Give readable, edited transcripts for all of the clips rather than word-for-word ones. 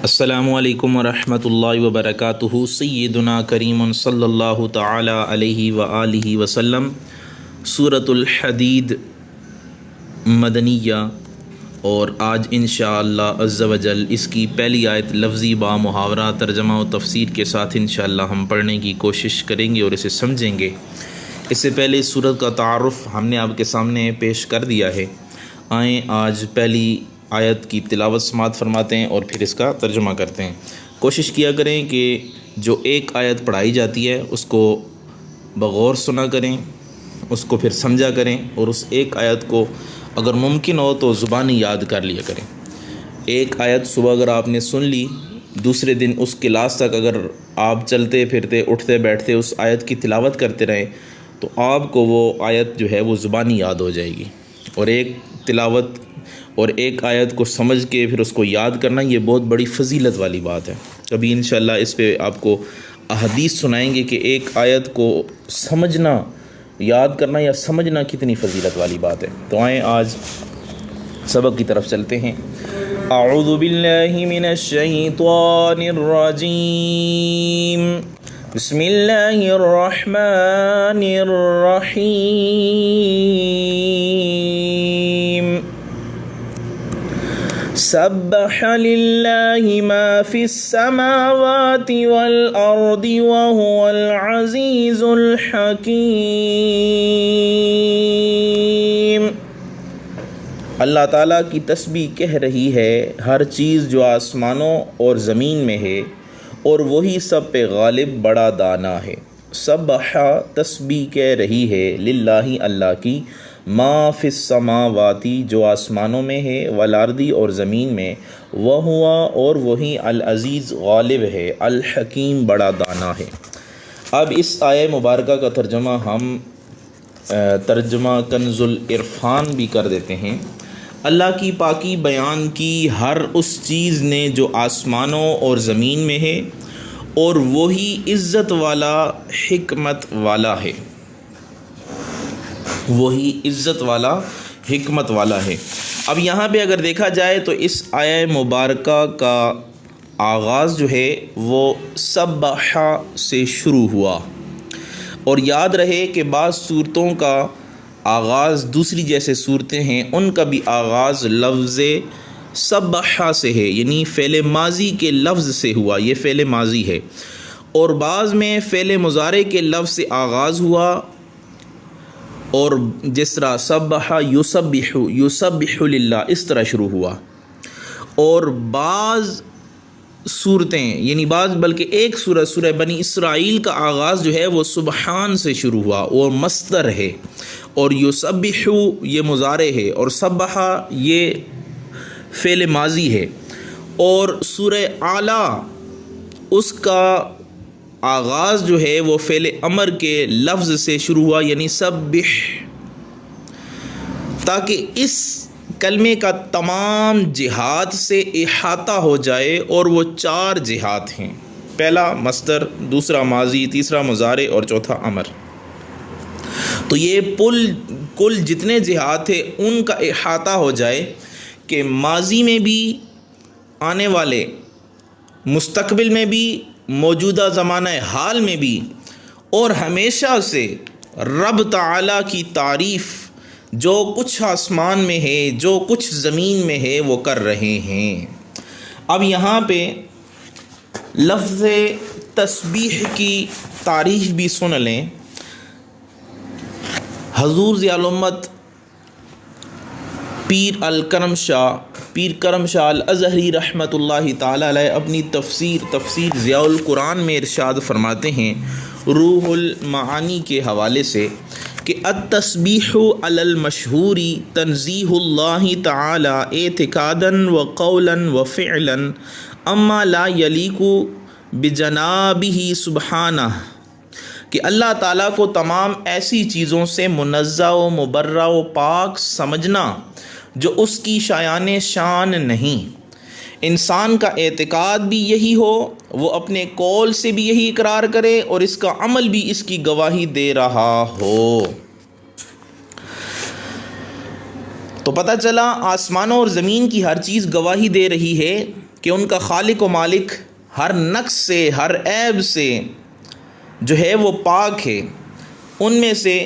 السلام علیکم ورحمۃ اللہ وبرکاتہ۔ سیدنا کریم صلی اللہ تعالی علیہ وآلہ وسلم، سورۃ الحدید مدنیہ، اور آج انشاءاللہ عز و جل اس کی پہلی آیت لفظی با محاورہ ترجمہ و تفسیر کے ساتھ انشاءاللہ ہم پڑھنے کی کوشش کریں گے اور اسے سمجھیں گے۔ اس سے پہلے اس سورت کا تعارف ہم نے آپ کے سامنے پیش کر دیا ہے۔ آئیں آج پہلی آیت کی تلاوت سماعت فرماتے ہیں اور پھر اس کا ترجمہ کرتے ہیں۔ کوشش کیا کریں کہ جو ایک آیت پڑھائی جاتی ہے اس کو بغور سنا کریں، اس کو پھر سمجھا کریں، اور اس ایک آیت کو اگر ممکن ہو تو زبانی یاد کر لیا کریں۔ ایک آیت صبح اگر آپ نے سن لی، دوسرے دن اس کلاس تک اگر آپ چلتے پھرتے اٹھتے بیٹھتے اس آیت کی تلاوت کرتے رہیں تو آپ کو وہ آیت جو ہے وہ زبانی یاد ہو جائے گی۔ اور ایک تلاوت اور ایک آیت کو سمجھ کے پھر اس کو یاد کرنا، یہ بہت بڑی فضیلت والی بات ہے۔ کبھی انشاءاللہ اس پہ آپ کو احادیث سنائیں گے کہ ایک آیت کو سمجھنا، یاد کرنا یا سمجھنا کتنی فضیلت والی بات ہے۔ تو آئیں آج سبق کی طرف چلتے ہیں۔ اعوذ باللہ من الشیطان الرجیم، بسم اللہ الرحمن الرحیم۔ سبح للہ ما فی السماوات والارض وهو العزیز الحکیم۔ اللہ تعالیٰ کی تسبیح کہہ رہی ہے ہر چیز جو آسمانوں اور زمین میں ہے، اور وہی سب پہ غالب بڑا دانا ہے۔ سبح تسبیح کہہ رہی ہے، للہ اللہ کی، ما فی السماواتی جو آسمانوں میں ہے، والارضی اور زمین میں، وہو اور وہی العزیز غالب ہے، الحکیم بڑا دانا ہے۔ اب اس آیہ مبارکہ کا ترجمہ ہم ترجمہ کنز العرفان بھی کر دیتے ہیں۔ اللہ کی پاکی بیان کی ہر اس چیز نے جو آسمانوں اور زمین میں ہے، اور وہی عزت والا حکمت والا ہے، وہی عزت والا حکمت والا ہے۔ اب یہاں پہ اگر دیکھا جائے تو اس آیہ مبارکہ کا آغاز جو ہے وہ سبح سے شروع ہوا، اور یاد رہے کہ بعض صورتوں کا آغاز دوسری جیسے صورتیں ہیں ان کا بھی آغاز لفظ سبح سے ہے، یعنی فعل ماضی کے لفظ سے ہوا، یہ فعل ماضی ہے، اور بعض میں فعل مضارع کے لفظ سے آغاز ہوا، اور جس طرح سبح یسبح، یسبح للہ، اس طرح شروع ہوا۔ اور بعض صورتیں یعنی بعض بلکہ ایک سورہ بنی اسرائیل کا آغاز جو ہے وہ سبحان سے شروع ہوا، اور مصدر ہے، اور یسبح یہ مضارع ہے، اور سبح یہ فعل ماضی ہے۔ اور سورہ اعلیٰ اس کا آغاز جو ہے وہ فعل امر کے لفظ سے شروع ہوا، یعنی سبح، تاکہ اس کلمے کا تمام جہات سے احاطہ ہو جائے، اور وہ 4 جہات ہیں، پہلا مصدر، دوسرا ماضی، تیسرا مضارع اور چوتھا امر۔ تو یہ کل جتنے جہات ہیں ان کا احاطہ ہو جائے کہ ماضی میں بھی، آنے والے مستقبل میں بھی، موجودہ زمانہ حال میں بھی، اور ہمیشہ سے رب تعالیٰ کی تعریف جو کچھ آسمان میں ہے، جو کچھ زمین میں ہے، وہ کر رہے ہیں۔ اب یہاں پہ لفظ تسبیح کی تعریف بھی سن لیں۔ حضور ضیاء الامت پیر کرم شاہ الازہری رحمۃ اللہ تعالی علیہ اپنی تفسیر ضیاء القرآن میں ارشاد فرماتے ہیں روح المعانی کے حوالے سے کہ التسبیح علی المشہور تنزیہ اللہ تعالی اعتقادا وقولا وفعلا اما لا یلیق بجنابہ سبحانہ، کہ اللہ تعالیٰ کو تمام ایسی چیزوں سے منزہ و مبرہ و پاک سمجھنا جو اس کی شایان شان نہیں۔ انسان کا اعتقاد بھی یہی ہو، وہ اپنے قول سے بھی یہی اقرار کرے، اور اس کا عمل بھی اس کی گواہی دے رہا ہو۔ تو پتہ چلا آسمانوں اور زمین کی ہر چیز گواہی دے رہی ہے کہ ان کا خالق و مالک ہر نقص سے، ہر عیب سے جو ہے وہ پاک ہے۔ ان میں سے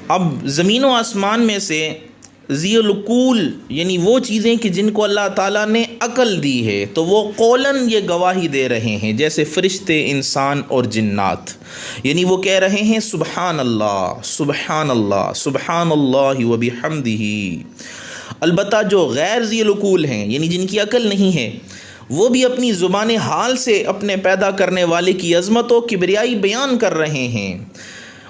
اب زمین و آسمان میں سے ذی العقول یعنی وہ چیزیں کہ جن کو اللہ تعالیٰ نے عقل دی ہے تو وہ قولاً یہ گواہی دے رہے ہیں، جیسے فرشتے، انسان اور جنات، یعنی وہ کہہ رہے ہیں سبحان اللہ سبحان اللہ سبحان اللہ وبحمدہ۔ البتہ جو غیر ذی العقول ہیں یعنی جن کی عقل نہیں ہے، وہ بھی اپنی زبان حال سے اپنے پیدا کرنے والے کی عظمت و کبریائی بیان کر رہے ہیں،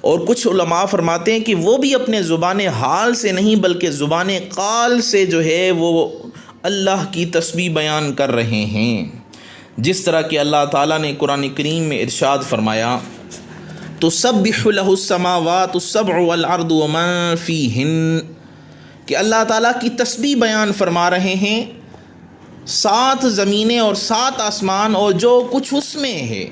اور کچھ علماء فرماتے ہیں کہ وہ بھی اپنے زبان حال سے نہیں بلکہ زبان قال سے جو ہے وہ اللہ کی تسبیح بیان کر رہے ہیں، جس طرح کہ اللہ تعالیٰ نے قرآن کریم میں ارشاد فرمایا تسبح له السماوات السبع والارض ومن فیہن، کہ اللہ تعالیٰ کی تسبیح بیان فرما رہے ہیں 7 زمینیں اور 7 آسمان اور جو کچھ اس میں ہے،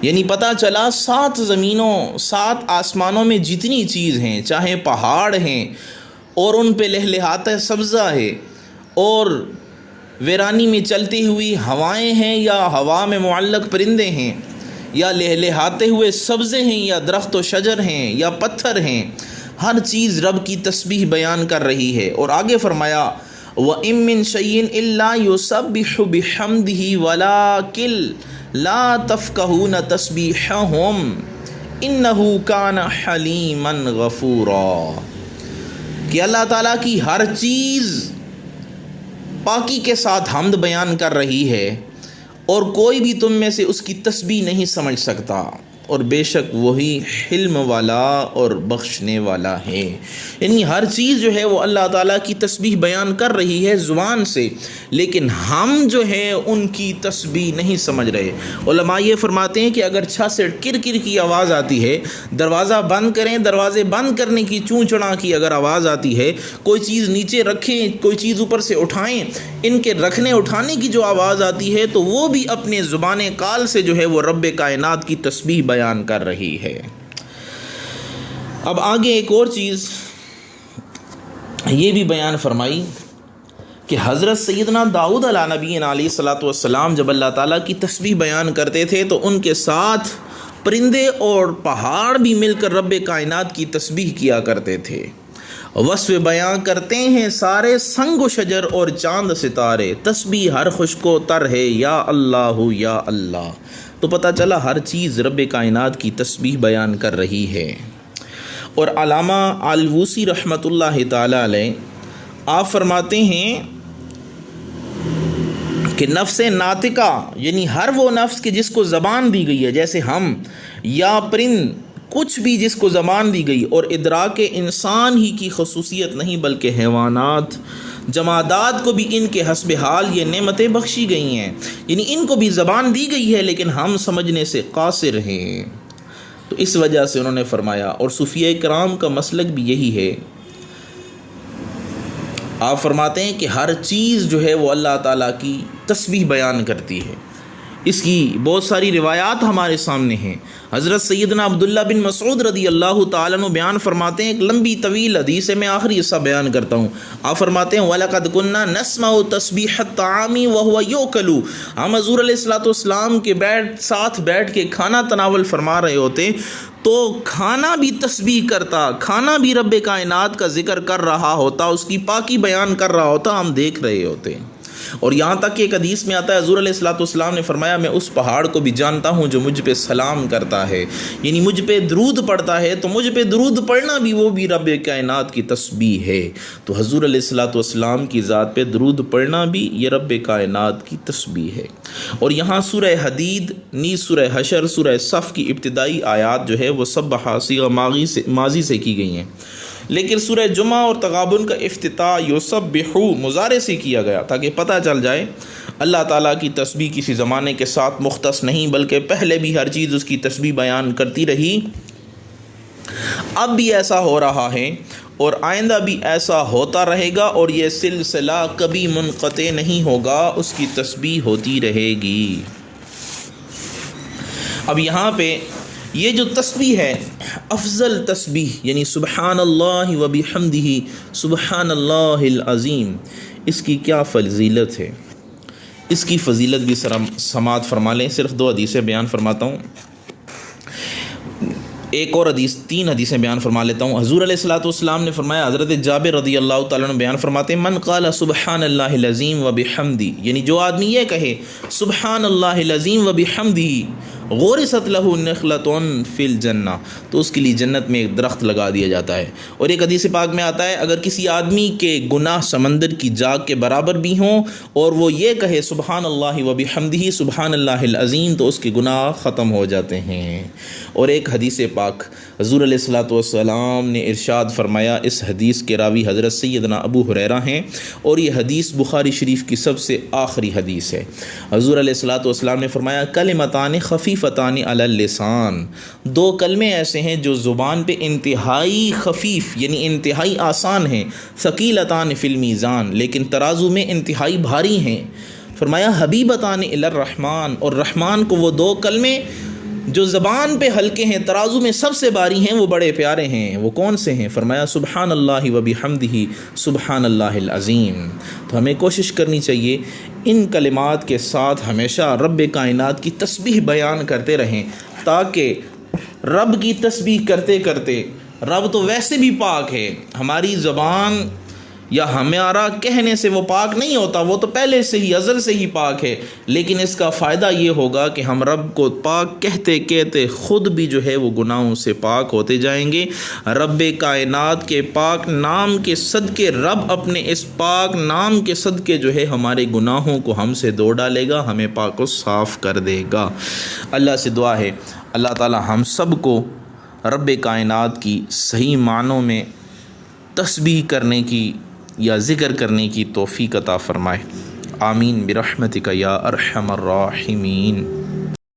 یعنی پتہ چلا 7 زمینوں 7 آسمانوں میں جتنی چیز ہیں، چاہے پہاڑ ہیں اور ان پہ لہلہاتا سبزہ ہے، اور ویرانی میں چلتی ہوئی ہوائیں ہیں، یا ہوا میں معلق پرندے ہیں، یا لہلہاتے ہوئے سبزے ہیں، یا درخت و شجر ہیں، یا پتھر ہیں، ہر چیز رب کی تسبیح بیان کر رہی ہے۔ اور آگے فرمایا وَإِن مِّن شَيْءٍ إِلَّا يُسَبِّحُ بِحَمْدِهِ وَلَٰكِن لا تفقهون تسبیحهم انہ کان حلیما غفورا، کہ اللہ تعالیٰ کی ہر چیز پاکی کے ساتھ حمد بیان کر رہی ہے اور کوئی بھی تم میں سے اس کی تسبیح نہیں سمجھ سکتا، اور بے شک وہی حلم والا اور بخشنے والا ہے۔ یعنی ہر چیز جو ہے وہ اللہ تعالیٰ کی تسبیح بیان کر رہی ہے زبان سے، لیکن ہم جو ہے ان کی تسبیح نہیں سمجھ رہے۔ علماء یہ فرماتے ہیں کہ اگر چھت سے کر کر کی آواز آتی ہے، دروازہ بند کریں، دروازے بند کرنے کی چوں چڑا کی اگر آواز آتی ہے، کوئی چیز نیچے رکھیں، کوئی چیز اوپر سے اٹھائیں، ان کے رکھنے اٹھانے کی جو آواز آتی ہے تو وہ بھی اپنے زبان قال سے جو ہے وہ رب کائنات کی تسبیح بیان کر رہی ہے۔ اب آگے ایک اور چیز یہ بھی بیان فرمائی کہ حضرت سیدنا داؤد علیہ نبی علیہ الصلوۃ والسلام جب اللہ تعالیٰ کی تسبیح بیان کرتے تھے تو ان کے ساتھ پرندے اور پہاڑ بھی مل کر رب کائنات کی تسبیح کیا کرتے تھے۔ وصف بیان کرتے ہیں سارے سنگ و شجر اور چاند ستارے، تسبیح ہر خشک و تر ہے یا اللہ۔ تو پتہ چلا ہر چیز رب کائنات کی تسبیح بیان کر رہی ہے۔ اور علامہ الوسی رحمۃ اللہ تعالی علیہ آپ فرماتے ہیں کہ نفس ناطقہ یعنی ہر وہ نفس کہ جس کو زبان دی گئی ہے، جیسے ہم یا پرند، کچھ بھی جس کو زبان دی گئی، اور ادراک انسان ہی کی خصوصیت نہیں بلکہ حیوانات، جمادات کو بھی ان کے حسب حال یہ نعمتیں بخشی گئی ہیں، یعنی ان کو بھی زبان دی گئی ہے لیکن ہم سمجھنے سے قاصر ہیں۔ تو اس وجہ سے انہوں نے فرمایا، اور صوفیہ کرام کا مسلک بھی یہی ہے، آپ فرماتے ہیں کہ ہر چیز جو ہے وہ اللہ تعالیٰ کی تسبیح بیان کرتی ہے۔ اس کی بہت ساری روایات ہمارے سامنے ہیں۔ حضرت سیدنا عبداللہ بن مسعود رضی اللہ تعالیٰ عنہ بیان فرماتے ہیں، ایک لمبی طویل حدیث ہے، میں آخری حصہ بیان کرتا ہوں۔ آپ فرماتے ہیں وَلَقَدْ كُنَّا نَسْمَعُ تَسْبِيحَ الطَّعَامِ وَهُوَ يُؤْكَلُ، ہم حضور علیہ الصلوۃ والسلام کے ساتھ بیٹھ کے کھانا تناول فرما رہے ہوتے تو کھانا بھی تسبیح کرتا، کھانا بھی رب کائنات کا ذکر کر رہا ہوتا، اس کی پاکی بیان کر رہا ہوتا، ہم دیکھ رہے ہوتے۔ اور یہاں تک کہ ایک حدیث میں آتا ہے حضور علیہ الصلوۃ والسلام نے فرمایا، میں اس پہاڑ کو بھی جانتا ہوں جو مجھ پہ سلام کرتا ہے، یعنی مجھ پہ درود پڑھتا ہے، تو مجھ پہ درود پڑھنا بھی وہ بھی رب کائنات کی تسبیح ہے۔ تو حضور علیہ الصلوۃ والسلام کی ذات پہ درود پڑھنا بھی یہ رب کائنات کی تسبیح ہے۔ اور یہاں سورہ حدید، نیز سورہ حشر، سورہ صف کی ابتدائی آیات جو ہے وہ سبح صیغہ ماضی سے کی گئی ہیں، لیکن سورہ جمعہ اور تغابن کا افتتاح یسبح مضارع سے کیا گیا تاکہ پتہ چل جائے اللہ تعالیٰ کی تسبیح کسی زمانے کے ساتھ مختص نہیں بلکہ پہلے بھی ہر چیز اس کی تسبیح بیان کرتی رہی، اب بھی ایسا ہو رہا ہے اور آئندہ بھی ایسا ہوتا رہے گا، اور یہ سلسلہ کبھی منقطع نہیں ہوگا، اس کی تسبیح ہوتی رہے گی۔ اب یہاں پہ یہ جو تسبیح ہے، افضل تسبیح یعنی سبحان اللہ و بحمدہ سبحان اللہ العظیم، اس کی کیا فضیلت ہے؟ اس کی فضیلت بھی سماعت فرما لیں۔ صرف 2 حدیثیں بیان فرماتا ہوں، ایک اور حدیث، 3 حدیثیں بیان فرما لیتا ہوں۔ حضور علیہ الصلوۃ والسلام نے فرمایا، حضرت جابر رضی اللہ تعالیٰ عنہ بیان فرماتے ہیں، من قال سبحان اللہ العظیم و بحمدہ، یعنی جو آدمی یہ کہے سبحان اللہ العظیم و بحمدہ غرست لہ نخلۃ فی الجنہ، تو اس کے لیے جنت میں ایک درخت لگا دیا جاتا ہے۔ اور ایک حدیث پاک میں آتا ہے، اگر کسی آدمی کے گناہ سمندر کی جاگ کے برابر بھی ہوں اور وہ یہ کہے سبحان اللہ و بحمدہ سبحان اللہ العظیم، تو اس کے گناہ ختم ہو جاتے ہیں۔ اور ایک حدیث پاک حضور علیہ الصلوۃ والسلام نے ارشاد فرمایا، اس حدیث کے راوی حضرت سیدنا ابو ہریرہ ہیں، اور یہ حدیث بخاری شریف کی سب سے آخری حدیث ہے۔ حضور علیہ الصلوۃ والسلام نے فرمایا، کلمتان خفیفتان علی اللسان، 2 کلمے ایسے ہیں جو زبان پہ انتہائی خفیف یعنی انتہائی آسان ہیں، ثقیلتان فی المیزان، لیکن ترازو میں انتہائی بھاری ہیں۔ فرمایا حبیبتان الی الرحمن، اور رحمان کو وہ 2 کلمے جو زبان پہ ہلکے ہیں ترازو میں سب سے باری ہیں، وہ بڑے پیارے ہیں۔ وہ کون سے ہیں؟ فرمایا سبحان اللہ و بحمدہ سبحان اللہ العظیم۔ تو ہمیں کوشش کرنی چاہیے ان کلمات کے ساتھ ہمیشہ رب کائنات کی تسبیح بیان کرتے رہیں، تاکہ رب کی تسبیح کرتے کرتے، رب تو ویسے بھی پاک ہے، ہماری زبان یا ہمارا کہنے سے وہ پاک نہیں ہوتا، وہ تو پہلے سے ہی ازل سے ہی پاک ہے، لیکن اس کا فائدہ یہ ہوگا کہ ہم رب کو پاک کہتے کہتے خود بھی جو ہے وہ گناہوں سے پاک ہوتے جائیں گے۔ رب کائنات کے پاک نام کے صدقے رب اپنے اس پاک نام کے صدقے جو ہے ہمارے گناہوں کو ہم سے دھو ڈالے گا، ہمیں پاک و صاف کر دے گا۔ اللہ سے دعا ہے اللہ تعالی ہم سب کو رب کائنات کی صحیح معنوں میں تسبیح کرنے کی یا ذکر کرنے کی توفیق عطا فرمائے۔ آمین برحمتک یا ارحم الراحمین۔